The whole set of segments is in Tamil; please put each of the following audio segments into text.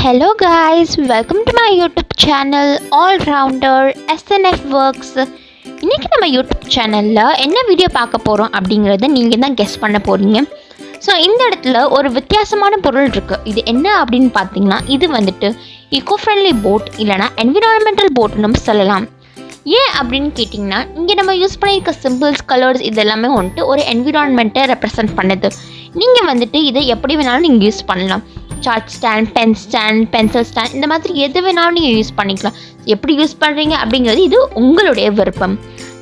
Hello guys, welcome to my YouTube channel All Rounder SNF Works. இன்னைக்கு நம்ம YouTube சேனல்ல என்ன வீடியோ பார்க்க போறோம் அப்படிங்கறத நீங்க தான் கெஸ் பண்ண போறீங்க. ஸோ இந்த இடத்துல ஒரு வித்தியாசமான பொருள் இருக்குது. இது என்ன அப்படின்னு பார்த்தீங்கன்னா, இது வந்துட்டு ecofriendly போட் இல்லைனா என்விரான்மெண்டல் போட் நம்ம சொல்லலாம். ஏன் அப்படின்னு கேட்டிங்கன்னா, இங்கே நம்ம யூஸ் பண்ணியிருக்க சிம்பிள்ஸ், கலர்ஸ் இது எல்லாமே வந்துட்டு ஒரு என்விரான்மெண்ட்டை ரெப்ரசன்ட் பண்ணுது. நீங்கள் வந்துட்டு இதை எப்படி வேணாலும் நீங்கள் யூஸ் பண்ணலாம். Chart stand, pen stand, pencil stand, இந்த மாதிரி எது வேணாலும் நீங்கள் யூஸ் பண்ணிக்கலாம். எப்படி யூஸ் பண்ணுறீங்க அப்படிங்கிறது இது உங்களுடைய விருப்பம்.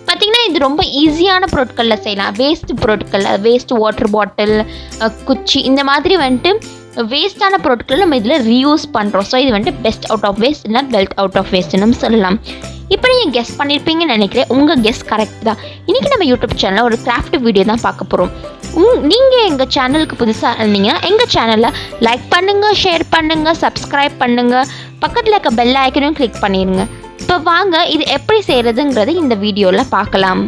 பார்த்திங்கன்னா இது ரொம்ப ஈஸியான பொருட்களில் செய்யலாம். வேஸ்ட் பொருட்கள், வேஸ்ட் வாட்டர் பாட்டில், குச்சி, இந்த மாதிரி வந்துட்டு வேஸ்ட்டான பொருட்களை நம்ம இதில் ரீயூஸ் பண்ணுறோம். ஸோ இது வந்துட்டு பெஸ்ட் அவுட் ஆஃப் வேஸ்ட் இல்லை பெல்ட் அவுட் ஆஃப் வேஸ்ட்னு நம்ம சொல்லலாம். இப்போ நீங்கள் கெஸ் பண்ணியிருப்பீங்கன்னு நினைக்கிறேன். உங்கள் கெஸ் கரெக்ட் தான். இன்றைக்கி நம்ம யூடியூப் சேனலில் ஒரு கிராஃப்ட் வீடியோ தான் பார்க்க போகிறோம். நீங்கள் எங்கள் சேனலுக்கு புதுசாக இருந்தீங்கன்னா எங்கள் சேனலில் லைக் பண்ணுங்கள், ஷேர் பண்ணுங்கள், சப்ஸ்கிரைப் பண்ணுங்கள், பக்கத்தில் இருக்க பெல் ஐக்கனையும் கிளிக் பண்ணிடுங்க. இப்போ வாங்க இது எப்படி செய்கிறதுங்கிறது இந்த வீடியோவில் பார்க்கலாம்.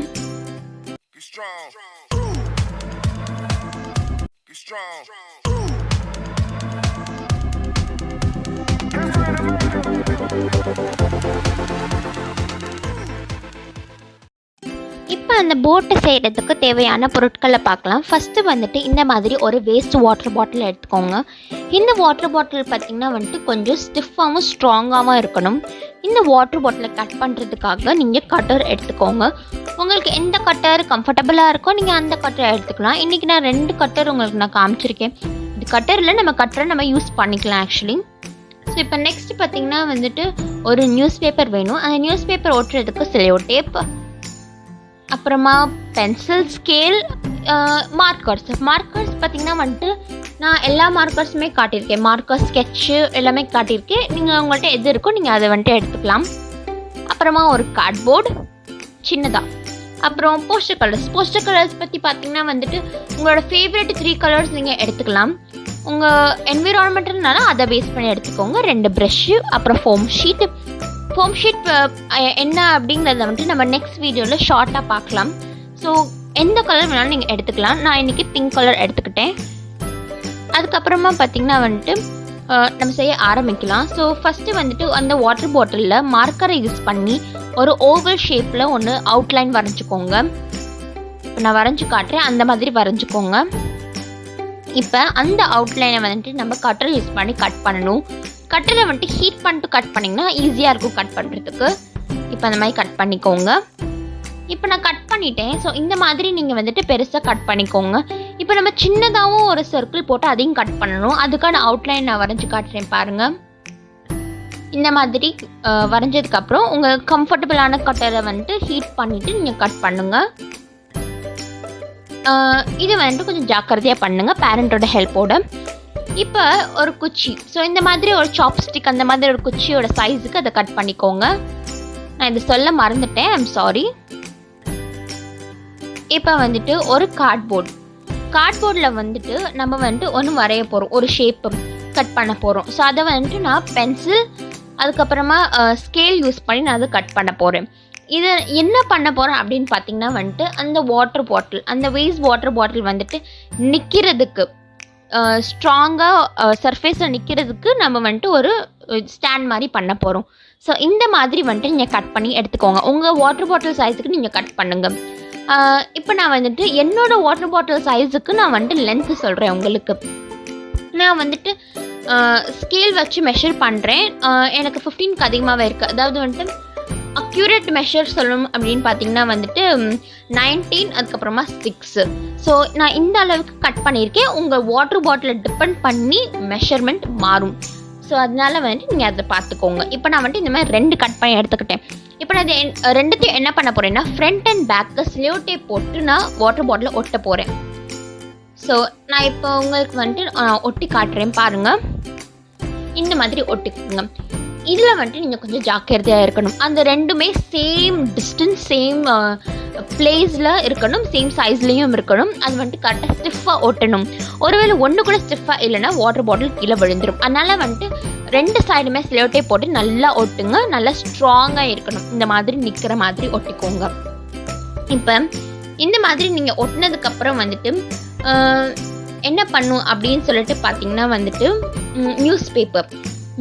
இப்போ அந்த போட்டை செய்கிறதுக்கு தேவையான பொருட்களை பார்க்கலாம். ஃபஸ்ட்டு வந்துட்டு இந்த மாதிரி ஒரு வேஸ்ட் வாட்டர் பாட்டில் எடுத்துக்கோங்க. இந்த வாட்டர் பாட்டில் பார்த்திங்கன்னா வந்துட்டு கொஞ்சம் ஸ்டிஃபாகவும் ஸ்ட்ராங்காகவும் இருக்கணும். இந்த வாட்டர் பாட்டிலை கட் பண்ணுறதுக்காக நீங்கள் கட்டர் எடுத்துக்கோங்க. உங்களுக்கு எந்த கட்டர் கம்ஃபர்டபுளாக இருக்கோ நீங்கள் அந்த கட்டரை எடுத்துக்கலாம். இன்றைக்கி நான் 2 கட்டர் உங்களுக்கு நான் காமிச்சிருக்கேன். இது கட்டரில் நம்ம கட்டரை நம்ம யூஸ் பண்ணிக்கலாம் ஆக்சுவலி. ஸோ இப்போ நெக்ஸ்ட் பார்த்திங்கன்னா வந்துட்டு ஒரு நியூஸ் பேப்பர் வேணும். அந்த நியூஸ் பேப்பர் ஒட்டுறதுக்கு செலோ டேப், அப்புறமா பென்சில், ஸ்கேல், மார்க்கர்ஸ் பார்த்திங்கன்னா வந்துட்டு நான் எல்லா மார்க்கர்ஸுமே காட்டியிருக்கேன். மார்க்கர், ஸ்கெட்சு எல்லாமே காட்டியிருக்கேன். நீங்கள் உங்கள்கிட்ட எது இருக்கோ நீங்கள் அதை வந்துட்டு எடுத்துக்கலாம். அப்புறமா ஒரு கார்ட்போர்டு சின்னதாக, அப்புறம் போஸ்டர் கலர்ஸ் பற்றி பார்த்திங்கன்னா வந்துட்டு உங்களோட ஃபேவரட் 3 கலர்ஸ் நீங்கள் எடுத்துக்கலாம். உங்கள் என்விரான்மெண்ட்னால அதை பேஸ் பண்ணி எடுத்துக்கோங்க. 2 ப்ரஷ்ஷு, அப்புறம் ஃபோம் ஷீட் என்ன அப்படிங்கிறத வந்துட்டு நம்ம நெக்ஸ்ட் வீடியோவில் ஷார்ட்டாக பார்க்கலாம். ஸோ எந்த கலர் வேணாலும் நீங்கள் எடுத்துக்கலாம். நான் இன்றைக்கி பிங்க் கலர் எடுத்துக்கிட்டேன். அதுக்கப்புறமா பார்த்திங்கன்னா வந்துட்டு நம்ம செய்ய ஆரம்பிக்கலாம். ஸோ ஃபஸ்ட்டு வந்துட்டு அந்த வாட்டர் பாட்டிலில் மார்க்கரை யூஸ் பண்ணி ஒரு ஓவல் ஷேப்பில் ஒன்று அவுட்லைன் வரைஞ்சிக்கோங்க. இப்போ நான் வரைஞ்சி காட்டுறேன், அந்த மாதிரி வரைஞ்சிக்கோங்க. இப்போ அந்த அவுட்லைனை வந்துட்டு நம்ம கட்டரை யூஸ் பண்ணி கட் பண்ணணும். கட்டரை வந்துட்டு ஹீட் பண்ணிட்டு கட் பண்ணிங்கன்னா ஈஸியாக இருக்கும் கட் பண்ணுறதுக்கு. இப்போ அந்த மாதிரி கட் பண்ணிக்கோங்க. இப்போ நான் கட் பண்ணிட்டேன். ஸோ இந்த மாதிரி நீங்கள் வந்துட்டு பெருசாக கட் பண்ணிக்கோங்க. இப்போ நம்ம சின்னதாகவும் ஒரு சர்க்கிள் போட்டு அதையும் கட் பண்ணணும். அதுக்கான அவுட்லைன் நான் வரைஞ்சி காட்டுறேன் பாருங்கள். இந்த மாதிரி வரைஞ்சதுக்கப்புறம் உங்கள் கம்ஃபர்டபுளான கட்டரை வந்துட்டு ஹீட் பண்ணிவிட்டு நீங்கள் கட் பண்ணுங்கள். இது வந்துட்டு கொஞ்சம் ஜாக்கிரதையாக பண்ணுங்கள் பேரண்ட்டோட ஹெல்ப்போட. இப்போ ஒரு குச்சி, ஸோ இந்த மாதிரி ஒரு சாப்ஸ்டிக் அந்த மாதிரி ஒரு குச்சியோட சைஸுக்கு அதை கட் பண்ணிக்கோங்க. நான் இது சொல்ல மறந்துட்டேன், ஐம் சாரி. இப்போ வந்துட்டு ஒரு கார்ட்போர்டில் வந்துட்டு நம்ம வந்துட்டு ஒன்று வரைய போகிறோம், ஒரு ஷேப்பு கட் பண்ண போகிறோம். ஸோ அதை வந்துட்டு நான் பென்சில் அதுக்கப்புறமா ஸ்கேல் யூஸ் பண்ணி நான் அதை கட் பண்ண போகிறேன். இதை என்ன பண்ண போகிறேன் அப்படின்னு பார்த்தீங்கன்னா வந்துட்டு அந்த வாட்டர் பாட்டில், அந்த வேஸ்ட் வாட்டர் பாட்டில் வந்துட்டு நிற்கிறதுக்கு ஸ்ட்ராங்காக சர்ஃபேஸில் நிற்கிறதுக்கு நம்ம வந்துட்டு ஒரு ஸ்டாண்ட் மாதிரி பண்ண போகிறோம். ஸோ இந்த மாதிரி வந்துட்டு நீங்கள் கட் பண்ணி எடுத்துக்கோங்க. உங்கள் வாட்டர் பாட்டில் சைஸுக்கு நீங்கள் கட் பண்ணுங்கள். இப்போ நான் வந்துட்டு என்னோடய வாட்டர் பாட்டில் சைஸுக்கு நான் வந்துட்டு லென்த்து சொல்கிறேன் உங்களுக்கு. நான் வந்துட்டு ஸ்கேல் வச்சு மெஷர் பண்ணுறேன். எனக்கு 15க்கு அதிகமாகவே இருக்குது. அதாவது வந்துட்டு அக்யூரேட் மெஷர் சொல்லணும் அப்படின்னு பார்த்தீங்கன்னா வந்துட்டு 19, அதுக்கப்புறமா 6. ஸோ நான் இந்த அளவுக்கு கட் பண்ணியிருக்கேன். உங்கள் வாட்டர் பாட்டிலை டிபெண்ட் பண்ணி மெஷர்மெண்ட் மாறும். ஸோ அதனால வந்துட்டு நீங்கள் அதை பார்த்துக்கோங்க. இப்போ நான் வந்துட்டு இந்த மாதிரி 2 கட் பண்ணி எடுத்துக்கிட்டேன். இப்போ நான் இது 2த்தையும் என்ன பண்ண போகிறேன்னா front and back cello tape போட்டு நான் வாட்டர் பாட்டிலை ஒட்ட போகிறேன். ஸோ நான் இப்போ உங்களுக்கு வந்துட்டு ஒட்டி காட்டுறேன் பாருங்கள். இந்த மாதிரி ஒட்டிக்குங்க. இதில் வந்துட்டு நீங்கள் கொஞ்சம் ஜாக்கிரதையாக இருக்கணும். அந்த 2மே சேம் டிஸ்டன்ஸ், சேம் பிளேஸில் இருக்கணும், சேம் சைஸ்லேயும் இருக்கணும். அது வந்துட்டு கரெக்டாக ஸ்டிஃபாக ஒட்டணும். ஒருவேளை ஒன்று கூட ஸ்டிஃபாக இல்லைன்னா வாட்டர் பாட்டில் கீழே விழுந்துடும். அதனால் வந்துட்டு 2 சைடுமே ஸ்லோட்டே போட்டு நல்லா ஒட்டுங்க. நல்லா ஸ்ட்ராங்காக இருக்கணும். இந்த மாதிரி நிற்கிற மாதிரி ஒட்டிக்கோங்க. இப்போ இந்த மாதிரி நீங்கள் ஒட்டினதுக்கப்புறம் வந்துட்டு என்ன பண்ணும் அப்படின்னு சொல்லிட்டு பார்த்தீங்கன்னா வந்துட்டு நியூஸ் பேப்பர்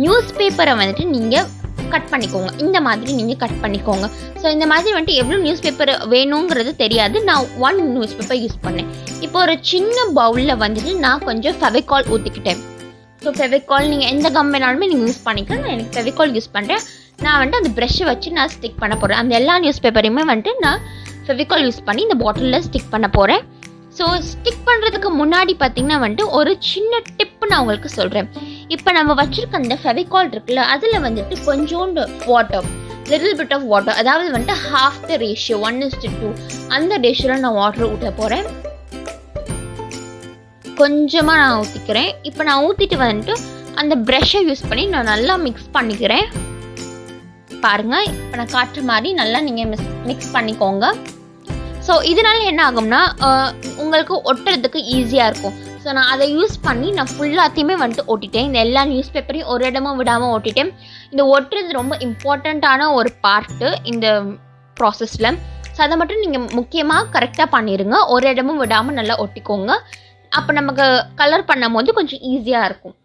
நியூஸ் பேப்பரை வந்துட்டு நீங்கள் கட் பண்ணிக்கோங்க. இந்த மாதிரி நீங்கள் கட் பண்ணிக்கோங்க. ஸோ இந்த மாதிரி வந்துட்டு எவ்வளோ நியூஸ் பேப்பர் வேணுங்கிறது தெரியாது. நான் 1 நியூஸ் பேப்பர் யூஸ் பண்ணேன். இப்போ ஒரு சின்ன பவுலில் வந்துட்டு நான் கொஞ்சம் ஃபெவிகால் ஊற்றிக்கிட்டேன். ஸோ ஃபெவிகால் நீங்கள் எந்த கம் வேணாலுமே நீங்கள் யூஸ் பண்ணிக்கலாம். நான் எனக்கு ஃபெவிகால் யூஸ் பண்ணுறேன். நான் வந்துட்டு அந்த ப்ரெஷ்ஷை வச்சு நான் ஸ்டிக் பண்ண போகிறேன். அந்த எல்லா நியூஸ் பேப்பரையுமே வந்துட்டு நான் ஃபெவிகால் யூஸ் பண்ணி இந்த பாட்டிலில் ஸ்டிக் பண்ண போகிறேன். ஸோ ஸ்டிக் பண்ணுறதுக்கு முன்னாடி பார்த்திங்கன்னா வந்துட்டு ஒரு சின்ன டிப்பு நான் உங்களுக்கு சொல்கிறேன். இப்போ நம்ம வச்சுருக்க அந்த ஃபெவிகால் இருக்குல்ல, அதில் வந்துட்டு கொஞ்சோண்டு water, little bit of water, அதாவது வந்துட்டு half the ratio 1:2 அந்த ரேஷியோவில் நான் வாட்டர் ஊற்ற போகிறேன். கொஞ்சமாக நான் ஊற்றிக்கிறேன். இப்போ நான் ஊற்றிட்டு வந்துட்டு அந்த ப்ரெஷ்ஷை யூஸ் பண்ணி நான் நல்லா மிக்ஸ் பண்ணிக்கிறேன். பாருங்கள், இப்போ நான் காட்டுற மாதிரி நல்லா நீங்கள் மிக்ஸ் பண்ணிக்கோங்க. ஸோ இதனால என்ன ஆகும்னா உங்களுக்கு ஒட்டுறதுக்கு ஈஸியாக இருக்கும். ஸோ நான் அதை யூஸ் பண்ணி நான் ஃபுல்லாத்தையுமே வந்துட்டு ஓட்டிட்டேன். இந்த எல்லா நியூஸ் பேப்பரையும் ஒரு இடமும் விடாமல் ஓட்டிட்டேன். இந்த ஒட்டுறது ரொம்ப இம்பார்ட்டண்ட்டான ஒரு பார்ட்டு இந்த ப்ராசஸில். ஸோ அதை மட்டும் நீங்கள் முக்கியமாக கரெக்டாக பண்ணிடுங்க. ஒரு இடமும் விடாமல் நல்லா ஒட்டிக்கோங்க. அப்போ நமக்கு கலர் பண்ணும் போது கொஞ்சம் ஈஸியாக இருக்கும்.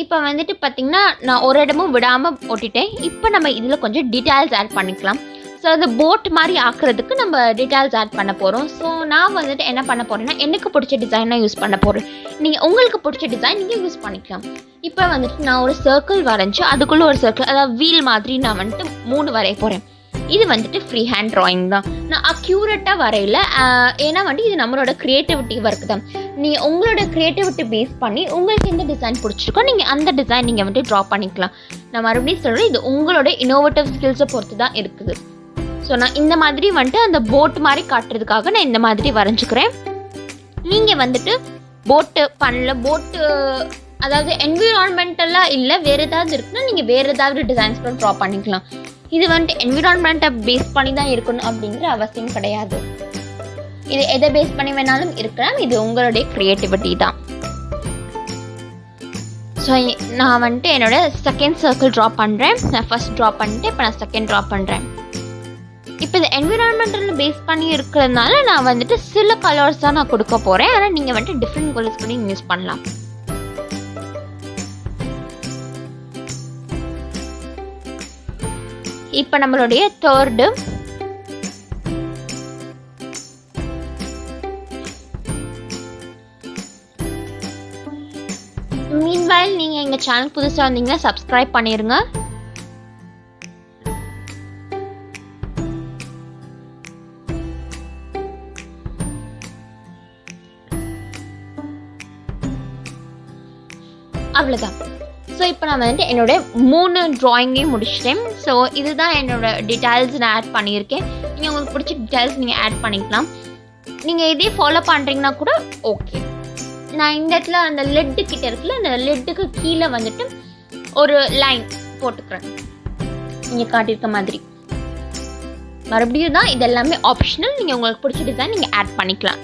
இப்போ வந்துட்டு பார்த்திங்கன்னா நான் ஒரு இடமும் விடாமல் ஓட்டிட்டேன். இப்போ நம்ம இதில் கொஞ்சம் டீட்டெயில்ஸ் ஆட் பண்ணிக்கலாம். ஸோ அது போட் மாதிரி ஆக்குறதுக்கு நம்ம டீட்டெயில்ஸ் ஆட் பண்ண போகிறோம். ஸோ நான் வந்துட்டு என்ன பண்ண போகிறேன்னா எனக்கு பிடிச்ச டிசைனாக யூஸ் பண்ண போகிறேன். நீங்கள் உங்களுக்கு பிடிச்ச டிசைன் நீங்கள் யூஸ் பண்ணிக்கலாம். இப்போ வந்துட்டு நான் ஒரு சர்க்கிள் வரைஞ்சி அதுக்குள்ளே ஒரு சர்க்கிள், அதாவது வீல் மாதிரி நான் வந்துட்டு 3 வரைய போகிறேன். இது வந்துட்டு ஃப்ரீ ஹேண்ட் ட்ராயிங் தான். நான் அக்யூரேட்டாக வரையில. ஏன்னா வந்துட்டு இது நம்மளோட க்ரியேட்டிவிட்டி ஒர்க் தான். நீங்கள் உங்களோட க்ரியேட்டிவிட்டி பேஸ் பண்ணி உங்களுக்கு எந்த டிசைன் பிடிச்சிருக்கோ நீங்கள் அந்த டிசைன் நீங்கள் வந்துட்டு ட்ரா பண்ணிக்கலாம். நான் மறுபடியும் சொல்கிறேன், இது உங்களோட இன்னோவேட்டிவ் ஸ்கில்ஸை பொறுத்து தான் இருக்குது. ஸோ நான் இந்த மாதிரி வந்துட்டு அந்த போட் மாதிரி காட்டுறதுக்காக நான் இந்த மாதிரி வரைஞ்சிக்கிறேன். நீங்கள் வந்துட்டு போட்டு பண்ணல, போட்டு அதாவது என்விரான்மெண்டலாக இல்லை வேறு ஏதாவது இருக்குன்னா நீங்கள் வேறு ஏதாவது டிசைன்ஸ் கூட ட்ரா பண்ணிக்கலாம். இது வந்துட்டு என்விரான்மெண்ட்டை பேஸ் பண்ணி தான் இருக்கணும் அப்படிங்கிற அவசியம் கிடையாது. இது எதை பேஸ் பண்ணி வேணாலும் இருக்கலாம். இது உங்களுடைய க்ரியேட்டிவிட்டி தான். ஸோ நான் வந்துட்டு என்னோட செகண்ட் சர்க்கிள் ட்ரா பண்ணுறேன். நான் ஃபர்ஸ்ட் ட்ரா பண்ணிட்டு இப்போ நான் செகண்ட் ட்ரா பண்ணுறேன். இப்போ இது என்விரான்மெண்டல் பேஸ் பண்ணி இருக்கிறதுனால நான் வந்துட்டு சில கலர்ஸ் தான் நான் கொடுக்க போகிறேன். ஆனால் நீங்கள் வந்துட்டு டிஃப்ரெண்ட் கலர்ஸ் கூட யூஸ் பண்ணலாம். இப்போ நம்மளுடைய தேர்டு மீன்வைல் நீங்கள் எங்கள் சேனல் புதுசாக வந்தீங்கன்னா சப்ஸ்கிரைப் பண்ணிடுங்க. அவ்வளோதான். ஸோ இப்போ நான் வந்துட்டு என்னோட 3 ட்ராயிங்கையும் முடிச்சிட்டேன். ஸோ இதுதான் என்னோட டீட்டெயில்ஸ் நான் ஆட் பண்ணியிருக்கேன். நீங்கள் உங்களுக்கு பிடிச்ச டீட்டெயில்ஸ் நீங்கள் ஆட் பண்ணிக்கலாம். நீங்கள் இதே ஃபாலோ பண்ணுறீங்கன்னா கூட ஓகே. நான் இந்த இடத்துல அந்த லெட்டு கிட்ட இருக்குல்ல, அந்த லெட்டுக்கு கீழே வந்துட்டு ஒரு லைன் போட்டுக்கிறேன் நீங்கள் காட்டியிருக்க மாதிரி. மறுபடியும் தான் இது எல்லாமே ஆப்ஷனல். நீங்கள் உங்களுக்கு பிடிச்ச டிசைன் நீங்கள் ஆட் பண்ணிக்கலாம்.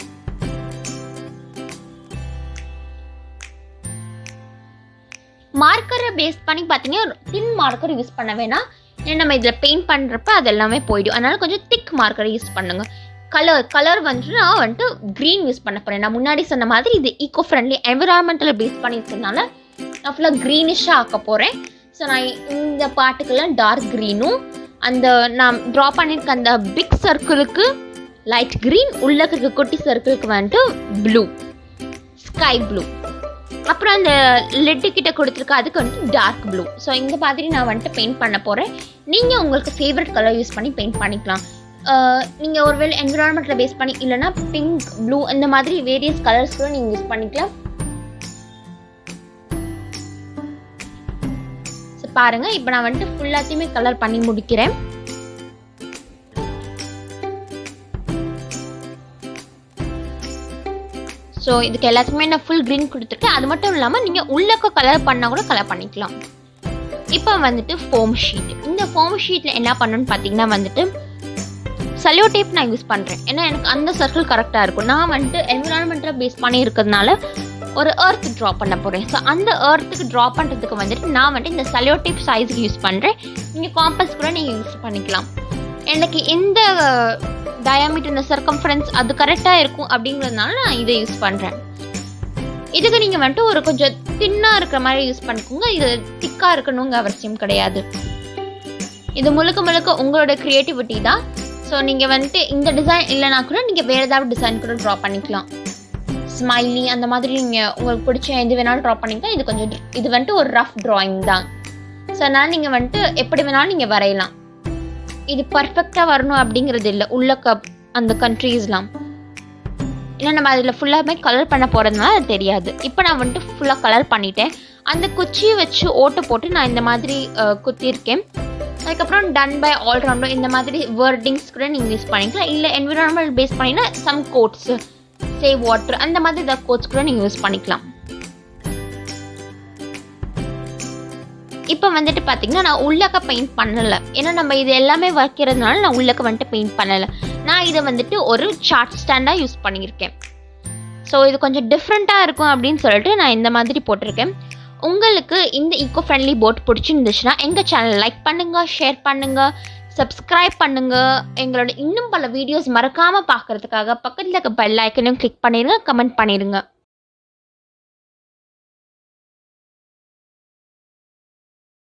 மார்க்கரை பேஸ் பண்ணி பார்த்தீங்கன்னா தின் மார்க்கர் யூஸ் பண்ண வேணாம். ஏன்னா நம்ம இதில் பெயிண்ட் பண்ணுறப்ப அது எல்லாமே போயிடும். அதனால் கொஞ்சம் திக் மார்க்கரை யூஸ் பண்ணுங்க. கலர் வந்துட்டு நான் வந்துட்டு க்ரீன் யூஸ் பண்ண போகிறேன். நான் முன்னாடி சொன்ன மாதிரி இது ஈகோ ஃப்ரெண்ட்லி என்விரான்மெண்டல் பேஸ் பண்ணியிருக்கனால நான் ஃபுல்லாக க்ரீனிஷாக ஆக்க போகிறேன். ஸோ நான் இந்த பாட்டுக்கெல்லாம் டார்க் க்ரீனும், அந்த நான் ட்ரா பண்ணியிருக்க அந்த பிக் சர்க்கிளுக்கு லைட் க்ரீன், உள்ளக்கு குட்டி சர்க்கிளுக்கு வந்துட்டு ப்ளூ, ஸ்கை ப்ளூ, அப்புறம் அந்த லெட்டு கிட்ட கொடுத்துருக்க அதுக்கு வந்துட்டு டார்க் ப்ளூ. ஸோ இந்த மாதிரி நான் வந்துட்டு பெயிண்ட் பண்ண போகிறேன். நீங்கள் உங்களுக்கு ஃபேவரட் கலர் யூஸ் பண்ணி பெயிண்ட் பண்ணிக்கலாம். நீங்கள் ஒருவேளை என்விரான்மெண்ட்டில் பேஸ் பண்ணி இல்லைனா பிங்க், ப்ளூ இந்த மாதிரி வேரியஸ் கலர்ஸ் கூட நீங்கள் யூஸ் பண்ணிக்கலாம். ஸோ பாருங்கள், இப்போ நான் வந்துட்டு ஃபுல்லாத்தையுமே கலர் பண்ணி முடிக்கிறேன். ஸோ இதுக்கு எல்லாத்துக்குமே நான் ஃபுல் க்ரீன் கொடுத்துருக்கேன். அது மட்டும் இல்லாமல் நீங்கள் உள்ளக்க கலர் பண்ணால் கூட கலர் பண்ணிக்கலாம். இப்போ வந்துட்டு ஃபோம் ஷீட். இந்த ஃபோம் ஷீட்டில் என்ன பண்ணணும்னு பார்த்தீங்கன்னா வந்துட்டு செல்லோ டேப் நான் யூஸ் பண்ணுறேன். ஏன்னா எனக்கு அந்த சர்க்கிள் கரெக்டாக இருக்கும். நான் வந்துட்டு என்விரான்மெண்ட்டில் பேஸ் பண்ணி இருக்கிறதுனால ஒரு எர்த் ட்ரா பண்ண போகிறேன். ஸோ அந்த எர்த்துக்கு ட்ரா பண்ணுறதுக்கு வந்துட்டு நான் வந்துட்டு இந்த செல்லோ டேப் சைஸுக்கு யூஸ் பண்ணுறேன். நீங்கள் காம்பஸ் கூட நீங்கள் யூஸ் பண்ணிக்கலாம். எனக்கு எந்த டயாமீட்டர், இந்த சர்க்கம்ஃபரன்ஸ் அது கரெக்டாக இருக்கும் அப்படிங்கிறதுனால நான் இதை யூஸ் பண்ணுறேன். இதுக்கு நீங்கள் வந்துட்டு ஒரு கொஞ்சம் தின்னாக இருக்கிற மாதிரி யூஸ் பண்ணிக்கோங்க. இது திக்காக இருக்கணுங்க அவசியம் கிடையாது. இது முழுக்க உங்களோட க்ரியேட்டிவிட்டி தான். ஸோ நீங்கள் வந்துட்டு இந்த டிசைன் இல்லைனா கூட நீங்கள் வேறு ஏதாவது டிசைன் கூட ட்ரா பண்ணிக்கலாம். ஸ்மைலி அந்த மாதிரி நீங்கள் உங்களுக்கு பிடிச்ச எது வேணாலும் ட்ரா பண்ணிக்கலாம். இது வந்துட்டு ஒரு ரஃப் ட்ராயிங் தான். ஸோ அதனால் நீங்கள் வந்துட்டு எப்படி வேணாலும் நீங்கள் வரையலாம். இது பர்ஃபெக்டாக வரணும் அப்படிங்கிறது இல்லை. உள்ள அந்த கண்ட்ரீஸ்லாம் ஏன்னா நம்ம அதில் ஃபுல்லாகவே கலர் பண்ண போகிறதுனால அது தெரியாது. இப்போ நான் வந்துட்டு ஃபுல்லாக கலர் பண்ணிட்டேன். அந்த குச்சியை வச்சு ஓட்டு போட்டு நான் இந்த மாதிரி குத்திருக்கேன். அதுக்கப்புறம் டன் பை ஆல்ரவுண்டும் இந்த மாதிரி வேர்டிங்ஸ் கூட நீங்கள் யூஸ் பண்ணிக்கலாம். இல்லை என்விரான்மெண்ட் பேஸ் பண்ணினா சம் கோட்ஸு சேவ் வாட்டர் அந்த மாதிரி இந்த கோட்ஸ் கூட நீங்கள் யூஸ் பண்ணிக்கலாம். இப்போ வந்துட்டு பார்த்தீங்கன்னா நான் உள்ளக்க பெயிண்ட் பண்ணலை. ஏன்னா நம்ம இது எல்லாமே வைக்கிறதுனால நான் உள்ளக்க வந்துட்டு பெயிண்ட் பண்ணலை. நான் இதை வந்துட்டு ஒரு சார்ட் ஸ்டாண்டாக யூஸ் பண்ணியிருக்கேன். ஸோ இது கொஞ்சம் டிஃப்ரெண்ட்டாக இருக்கும் அப்படின்னு சொல்லிட்டு நான் இந்த மாதிரி போட்டிருக்கேன். உங்களுக்கு இந்த ஈக்கோ ஃப்ரெண்ட்லி போட் பிடிச்சிருந்துச்சுன்னா எங்கள் சேனல் லைக் பண்ணுங்கள், ஷேர் பண்ணுங்கள், சப்ஸ்கிரைப் பண்ணுங்கள். எங்களோட இன்னும் பல வீடியோஸ் மறக்காமல் பார்க்குறதுக்காக பக்கத்தில் இருக்க பெல் ஐக்கனையும் கிளிக் பண்ணிடுங்க, கமெண்ட் பண்ணிடுங்க.